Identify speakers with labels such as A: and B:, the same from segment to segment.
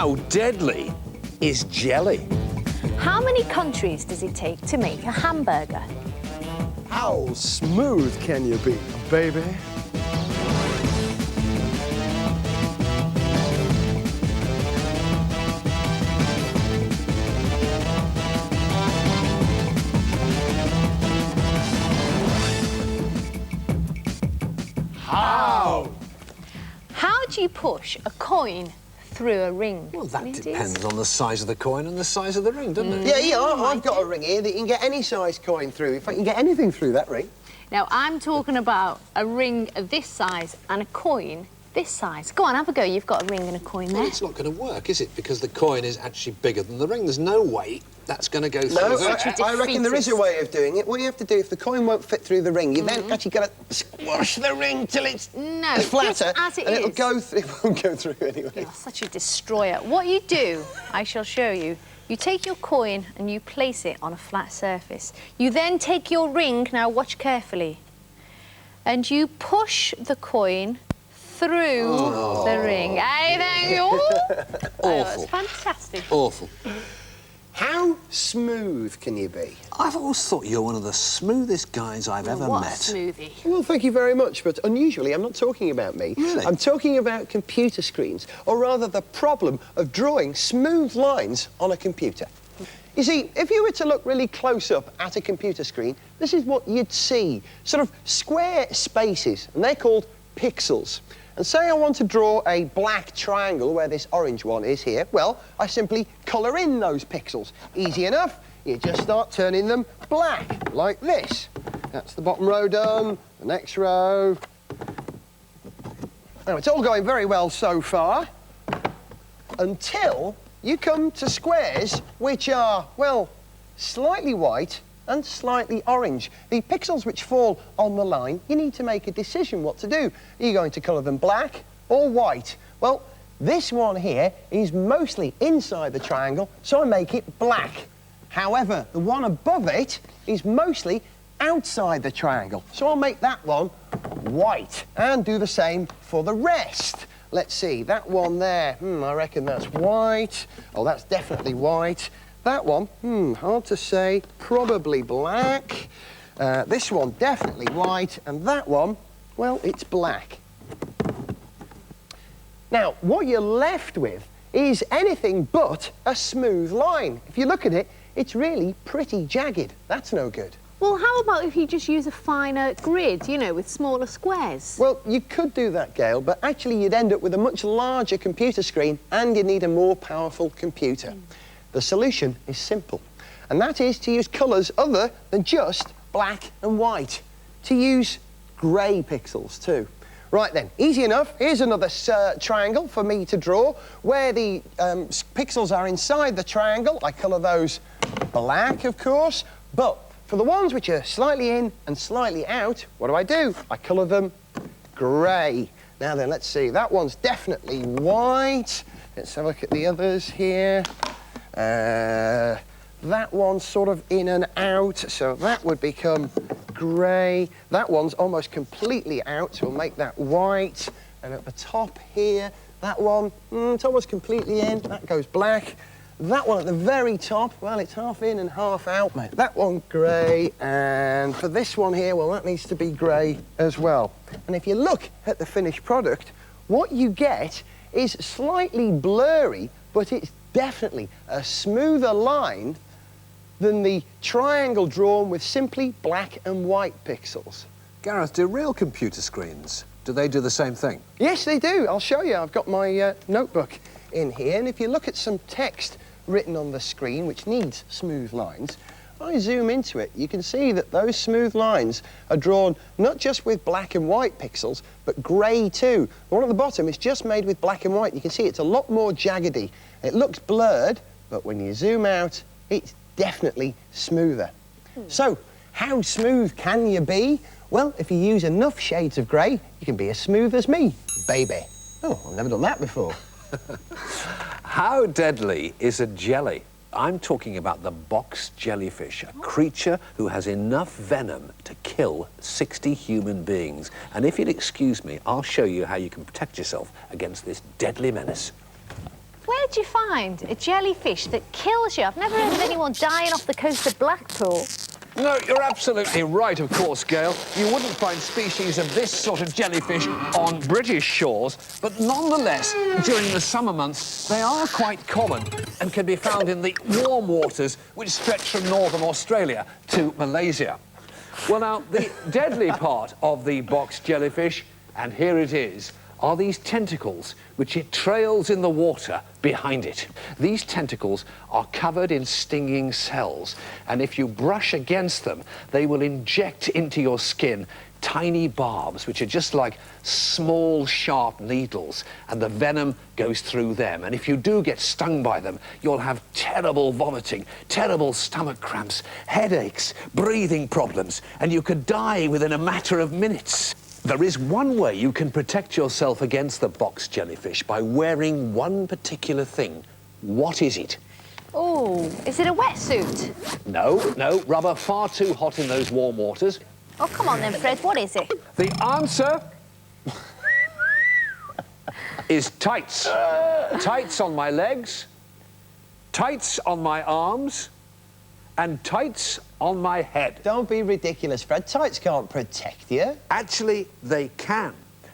A: How deadly is jelly?
B: How many countries does it take to make a hamburger?
C: How smooth can you be, baby?
B: How do you push a coin through a ring?
A: Well, that depends on the size of the coin and the size of the ring, doesn't it?
C: Yeah, I've got a ring here that you can get any size coin through. In fact, you can get anything through that ring.
B: Now, I'm talking about a ring of this size and a coin this size. Go on, have a go. You've got a ring and a coin there.
A: Well, it's not going to work, is it? Because the coin is actually bigger than the ring. There's no way that's going to go through.
C: No,
A: that.
C: I reckon there is a way of doing it. What you have to do, if the coin won't fit through the ring, you then actually got to squash the ring till it's flatter,
B: as it
C: and
B: is.
C: it'll go through. It won't go through anyway.
B: You're such a destroyer. What you do, I shall show you. You take your coin and you place it on a flat surface. You then take your ring, now watch carefully, and you push the coin through the ring. Hey, thank you.
A: Awful.
B: Oh, that's fantastic.
A: Awful.
C: How smooth can you be?
A: I've always thought you're one of the smoothest guys I've ever
B: What
A: met.
B: a smoothie.
C: Well, thank you very much, but unusually, I'm not talking about me.
A: Really?
C: I'm talking about computer screens, or rather the problem of drawing smooth lines on a computer. You see, if you were to look really close up at a computer screen, this is what you'd see. Sort of square spaces, and they're called pixels. And say I want to draw a black triangle where this orange one is here, well, I simply colour in those pixels. Easy enough. You just start turning them black, like this. That's the bottom row done, the next row. Now, it's all going very well so far, until you come to squares which are, well, slightly white and slightly orange. The pixels which fall on the line, you need to make a decision what to do. Are you going to colour them black or white? Well, this one here is mostly inside the triangle, so I make it black. However, the one above it is mostly outside the triangle, so I'll make that one white and do the same for the rest. Let's see, that one there, I reckon that's white. Oh, that's definitely white. That one, hard to say, probably black. This one, definitely white. And that one, well, it's black. Now, what you're left with is anything but a smooth line. If you look at it, it's really pretty jagged. That's no good.
B: Well, how about if you just use a finer grid, you know, with smaller squares?
C: Well, you could do that, Gail, but actually you'd end up with a much larger computer screen and you'd need a more powerful computer. The solution is simple, and that is to use colours other than just black and white, to use grey pixels too. Right then, easy enough. Here's another triangle for me to draw. Where the pixels are inside the triangle, I colour those black, of course, but for the ones which are slightly in and slightly out, what do? I colour them grey. Now then, let's see. That one's definitely white. Let's have a look at the others here. That one's sort of in and out, so that would become grey. That one's almost completely out, so we'll make that white. And at the top here, that one, it's almost completely in. That goes black. That one at the very top, well, it's half in and half out, mate. That one, grey. And for this one here, well, that needs to be grey as well. And if you look at the finished product, what you get is slightly blurry, but it's definitely a smoother line than the triangle drawn with simply black and white pixels.
A: Gareth, do real computer screens, do they do the same thing?
C: Yes, they do. I'll show you. I've got my notebook in here, and if you look at some text written on the screen, which needs smooth lines, if I zoom into it, you can see that those smooth lines are drawn not just with black and white pixels, but grey too. The one at the bottom is just made with black and white. You can see it's a lot more jaggedy. It looks blurred, but when you zoom out, it's definitely smoother. So, how smooth can you be? Well, if you use enough shades of grey, you can be as smooth as me, baby. Oh, I've never done that before.
A: How deadly is a jelly? I'm talking about the box jellyfish, a creature who has enough venom to kill 60 human beings. And if you'll excuse me, I'll show you how you can protect yourself against this deadly menace.
B: Where'd you find a jellyfish that kills you? I've never heard of anyone dying off the coast of Blackpool.
A: No, you're absolutely right, of course, Gail. You wouldn't find species of this sort of jellyfish on British shores, but nonetheless, during the summer months, they are quite common and can be found in the warm waters which stretch from northern Australia to Malaysia. Well, now, the deadly part of the box jellyfish, and here it is, are these tentacles which it trails in the water behind it. These tentacles are covered in stinging cells, and if you brush against them, they will inject into your skin tiny barbs, which are just like small, sharp needles, and the venom goes through them. And if you do get stung by them, you'll have terrible vomiting, terrible stomach cramps, headaches, breathing problems, and you could die within a matter of minutes. There is one way you can protect yourself against the box jellyfish, by wearing one particular thing. What is it?
B: Oh, is it a wetsuit?
A: No, rubber far too hot in those warm waters.
B: Oh, come on then, Fred, what is it?
A: The answer is tights. Tights on my legs, tights on my arms, and tights on my head.
C: Don't be ridiculous, Fred. Tights can't protect you.
A: Actually, they can,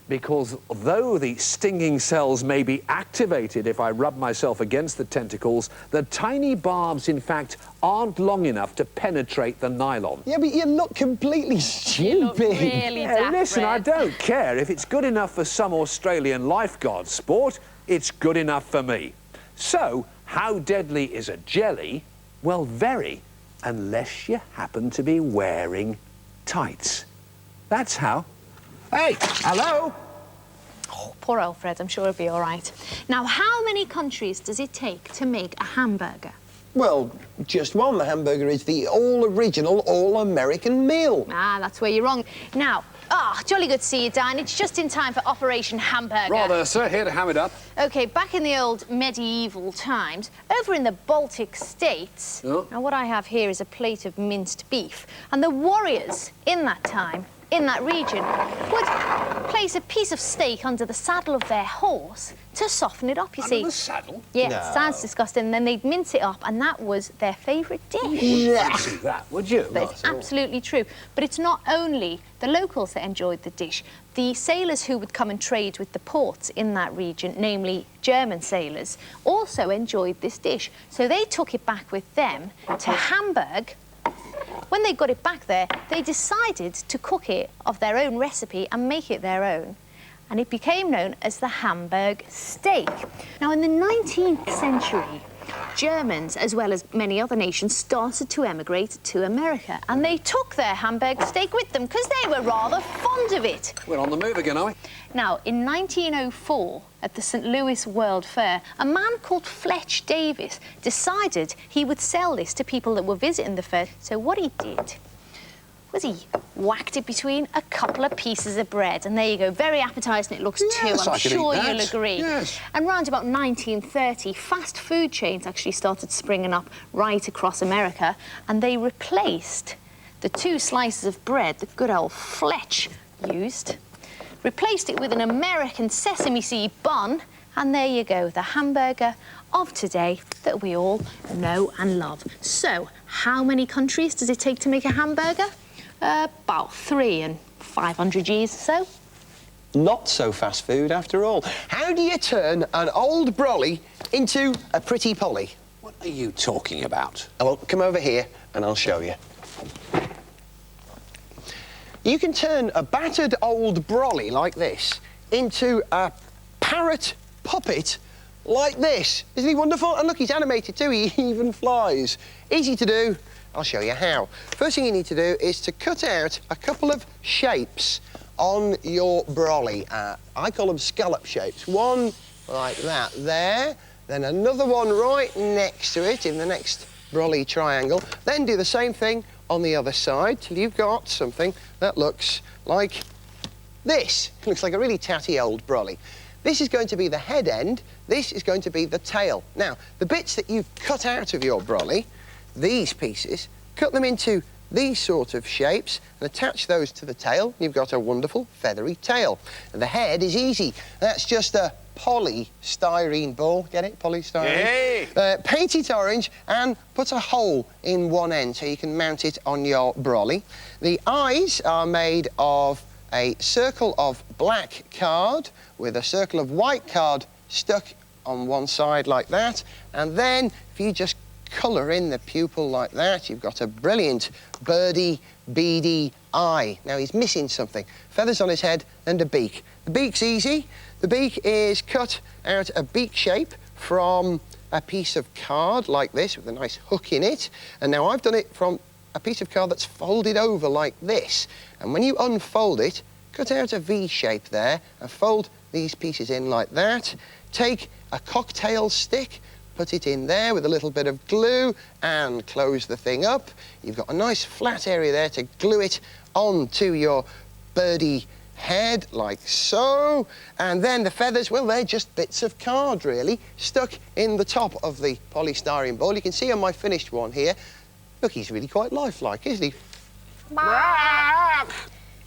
A: because though the stinging cells may be activated if I rub myself against the tentacles, the tiny barbs, in fact, aren't long enough to penetrate the nylon.
C: Yeah, but you look completely stupid.
B: You look really daft,
A: Listen, I
B: Fred.
A: don't care. If it's good enough for some Australian lifeguard sport, it's good enough for me. So, how deadly is a jelly? Well, very, unless you happen to be wearing tights. That's how. Hey, hello?
B: Oh, poor old Fred, I'm sure he'll be all right. Now, how many countries does it take to make a hamburger?
C: Well, just one. The hamburger is the all-original, all-American meal.
B: Ah, that's where you're wrong. Now, jolly good to see you, Dan. It's just in time for Operation Hamburger.
A: Rather, sir. Here to ham it up.
B: OK, back in the old medieval times, over in the Baltic states, now what I have here is a plate of minced beef, and the warriors in that time, in that region, would place a piece of steak under the saddle of their horse to soften it up, you see.
A: Under the saddle?
B: Yeah,
C: No.
B: it sounds disgusting. And then they'd mince it up, and that was their favourite dish.
A: Fancy that, would you?
B: But it's absolutely true. But it's not only the locals that enjoyed the dish. The sailors who would come and trade with the ports in that region, namely German sailors, also enjoyed this dish. So they took it back with them to Hamburg. When they got it back there, they decided to cook it of their own recipe and make it their own. And it became known as the Hamburg steak. Now, in the 19th century, Germans, as well as many other nations, started to emigrate to America. And they took their Hamburg steak with them because they were rather fond of it.
A: We're on the move again, are we?
B: Now, in 1904, at the St. Louis World Fair, a man called Fletch Davis decided he would sell this to people that were visiting the fair. So what he did was he whacked it between a couple of pieces of bread. And there you go, very appetising it looks too,
A: Yes,
B: I'm
A: I can
B: sure
A: eat that.
B: you'll agree.
A: Yes.
B: And round about 1930, fast food chains actually started springing up right across America, and they replaced the two slices of bread that good old Fletch used, replaced it with an American sesame seed bun, and there you go, the hamburger of today that we all know and love. So, how many countries does it take to make a hamburger? About 3 and 500 years or so.
C: Not so fast food after all. How do you turn an old brolly into a pretty Polly?
A: What are you talking about?
C: Oh, well, come over here and I'll show you. You can turn a battered old brolly like this into a parrot puppet like this. Isn't he wonderful? And look, he's animated too. He even flies. Easy to do. I'll show you how. First thing you need to do is to cut out a couple of shapes on your brolly. I call them scallop shapes. One like that there, then another one right next to it in the next brolly triangle. Then do the same thing on the other side till you've got something that looks like this. It looks like a really tatty old brolly. This is going to be the head end. This is going to be the tail. Now, the bits that you've cut out of your brolly, these pieces, cut them into these sort of shapes and attach those to the tail. You've got a wonderful feathery tail. And the head is easy. That's just a polystyrene ball. Get it? Polystyrene.
A: Hey!
C: Paint it orange and put a hole in one end so you can mount it on your brolly. The eyes are made of a circle of black card with a circle of white card stuck on one side like that. And then if you just colour in the pupil like that, you've got a brilliant birdie, beady eye. Now, he's missing something. Feathers on his head and a beak. The beak's easy. The beak is cut out a beak shape from a piece of card like this with a nice hook in it. And now I've done it from a piece of card that's folded over like this. And when you unfold it, cut out a V shape there and fold these pieces in like that. Take a cocktail stick, put it in there with a little bit of glue and close the thing up. You've got a nice flat area there to glue it onto your birdie head, like so. And then the feathers, well, they're just bits of card, really, stuck in the top of the polystyrene ball. You can see on my finished one here, look, he's really quite lifelike, isn't he?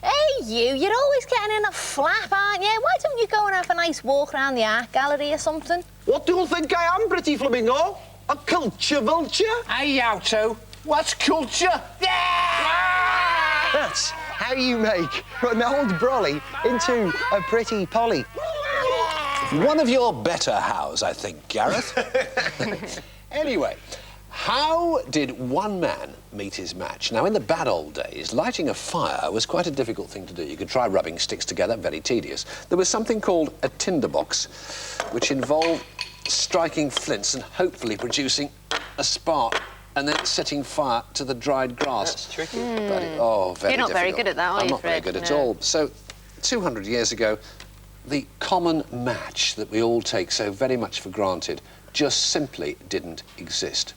B: Hey, you're always getting in a flap, aren't you? Why don't you go and have a nice walk around the art gallery or something?
D: What do you think I am, Pretty Flamingo? A culture vulture?
E: Hey, Auto, what's culture?
C: That's how you make an old brolly into a pretty polly.
A: One of your better hows, I think, Gareth. Anyway, how did one man meet his match? Now, in the bad old days, lighting a fire was quite a difficult thing to do. You could try rubbing sticks together, very tedious. There was something called a tinderbox, which involved striking flints and hopefully producing a spark and then setting fire to the dried grass.
C: That's tricky.
A: But very
B: You're not very
A: difficult.
B: good at that, are
A: I'm
B: you,
A: not very
B: Fred?
A: good at
B: No.
A: all. So, 200 years ago, the common match that we all take so very much for granted just simply didn't exist.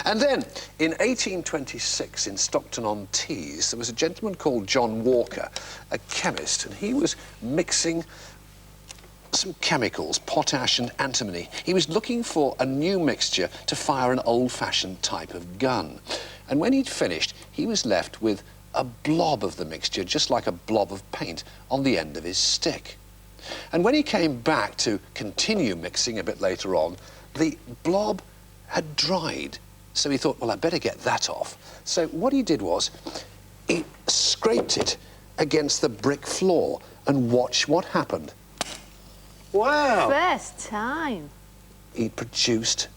A: And then, in 1826, in Stockton-on-Tees, there was a gentleman called John Walker, a chemist, and he was mixing some chemicals, potash and antimony. He was looking for a new mixture to fire an old-fashioned type of gun. And when he'd finished, he was left with a blob of the mixture, just like a blob of paint, on the end of his stick. And when he came back to continue mixing a bit later on, the blob had dried. So he thought, well, I'd better get that off. So what he did was, he scraped it against the brick floor and watch what happened.
C: Wow.
B: First time.
A: He produced,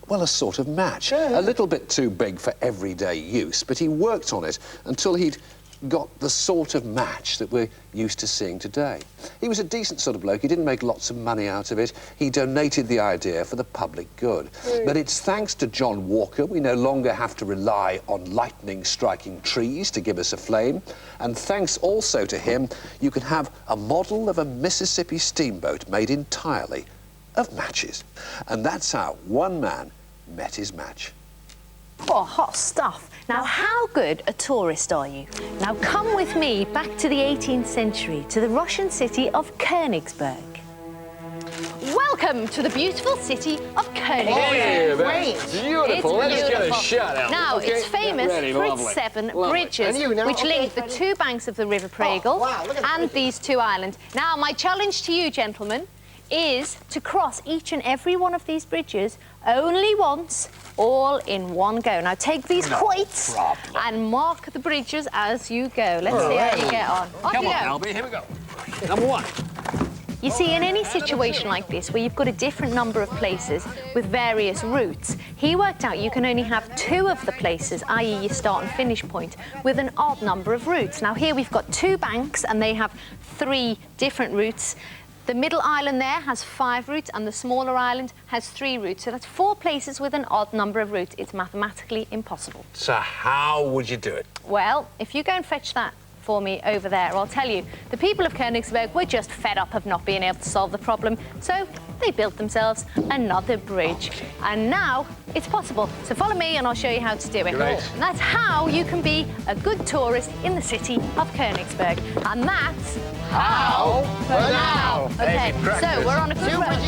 A: well, a sort of match. A little bit too big for everyday use, but he worked on it until he'd got the sort of match that we're used to seeing today. He was a decent sort of bloke. He didn't make lots of money out of it. He donated the idea for the public good. But it's thanks to John Walker we no longer have to rely on lightning striking trees to give us a flame. And thanks also to him, you can have a model of a Mississippi steamboat made entirely of matches. And that's how one man met his match.
B: Oh, hot stuff. Now, how good a tourist are you? Now, come with me back to the 18th century, to the Russian city of Königsberg. Welcome to the beautiful city of Königsberg.
E: Beautiful. Let's get a shot out.
B: Now, it's famous
E: Ready,
B: for
E: lovely.
B: its 7
E: Lovely.
B: bridges,
C: And you now?
B: which
C: Okay.
B: link the 2 banks of the River Pregel
C: wow, look at the
B: and these 2 islands. Now, my challenge to you, gentlemen, is to cross each and every one of these bridges only once, all in one go. Now, take these quoits and mark the bridges as you go. Let's see how you get on. Off
E: Come
B: you
E: on,
B: go.
E: Albie, here we go. Number 1.
B: You see, in any situation like this, where you've got a different number of places with various routes, he worked out you can only have 2 of the places, i.e. your start and finish point, with an odd number of routes. Now, here we've got 2 banks, and they have 3 different routes. The middle island there has 5 routes, and the smaller island has 3 routes. So that's 4 places with an odd number of routes. It's mathematically impossible.
E: So how would you do it?
B: Well, if you go and fetch that for me over there, I'll tell you, the people of Königsberg were just fed up of not being able to solve the problem, so they built themselves another bridge. And now it's possible. So follow me and I'll show you how to do it.
E: Great.
B: And that's how you can be a good tourist in the city of Königsberg. And that's how for now. Okay,
E: David,
B: so we're on a good road.